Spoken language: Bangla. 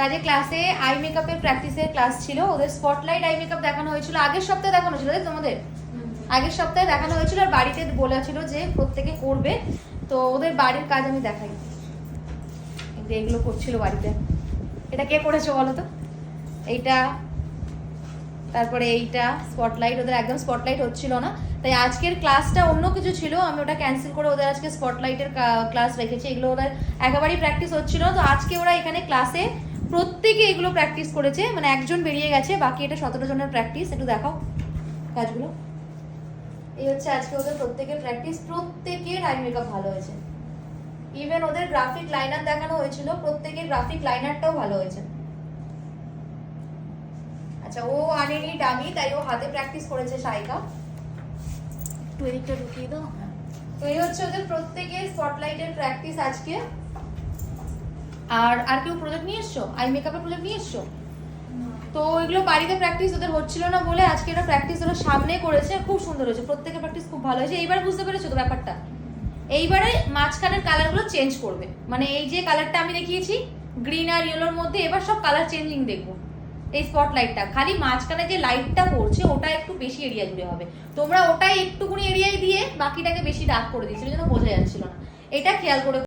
আজকে ক্লাসে আই মেকআপের প্র্যাকটিসের ক্লাস ছিল, ওদের স্পটলাইট আই মেকআপ দেখানো হয়েছিল, আগের সপ্তাহে দেখানো ছিল তোমাদের, আগের সপ্তাহে দেখানো হয়েছিল, আর বাড়িতে বলেছিল যে প্রত্যেকে করবে। তো ওদের বাড়ির কাজ আমি দেখাই, এগুলো করছিল বাড়িতে। এটা কে করেছো বলো তো? এইটা, তারপরে এইটা স্পটলাইট, ওদের একদম স্পটলাইট হচ্ছিল না, তাই আজকের ক্লাসটা অন্য কিছু ছিল, আমি ওটা ক্যান্সেল করে ওদের আজকে স্পটলাইটের ক্লাস রেখেছি। এগুলো ওদের একেবারেই প্র্যাকটিস হচ্ছিল না, তো আজকে ওরা এখানে ক্লাসে প্রত্যেকে এগুলো প্র্যাকটিস করেছে, মানে একজন বেরিয়ে গেছে, বাকি এটা 17 জনের প্র্যাকটিস। একটু দেখাও কাজগুলো। এই হচ্ছে আজকে ওদের প্রত্যেকের প্র্যাকটিস, প্রত্যেকের আই মেকআপ ভালো হয়েছে। ইভেন ওদের গ্রাফিক লাইনার দেখানো হয়েছিল, প্রত্যেকের গ্রাফিক লাইনারটাও ভালো হয়েছে। আচ্ছা, ও আনেনি ডামি, তাই ও হাতে প্র্যাকটিস করেছে সাইকা। একটু এদিকটা ঢুকিয়ে দাও। তো এই হচ্ছে ওদের প্রত্যেকের স্পটলাইটের প্র্যাকটিস আজকে। আর কেউ প্রজেক্ট নিয়ে এসছো? আই মেকআপের প্রজেক্ট নিয়ে এসছো? তো ওইগুলো বাড়িতে প্র্যাকটিস ওদের হচ্ছিল না বলে আজকে এটা প্র্যাকটিস ওরা সামনে করেছে, খুব সুন্দর হয়েছে, প্রত্যেকের প্র্যাকটিস খুব ভালো হয়েছে। এইবার বুঝতে পেরেছো তো ব্যাপারটা? এইবারে মাঝখানের কালারগুলো চেঞ্জ করবে, মানে এই যে কালারটা আমি দেখিয়েছি গ্রিন আর ইয়েলোর মধ্যে, এবার সব কালার চেঞ্জিং দেখবো। এই স্পটলাইটটা খালি মাঝখানে যে লাইটটা পড়ছে ওটা একটু বেশি এরিয়া জুড়ে হবে, তোমরা ওটাই একটুকুনি এরিয়ায় দিয়ে বাকিটাকে বেশি ডার্ক করে দিয়েছিল, যেন বোঝা যাচ্ছিল না, এটা খেয়াল করে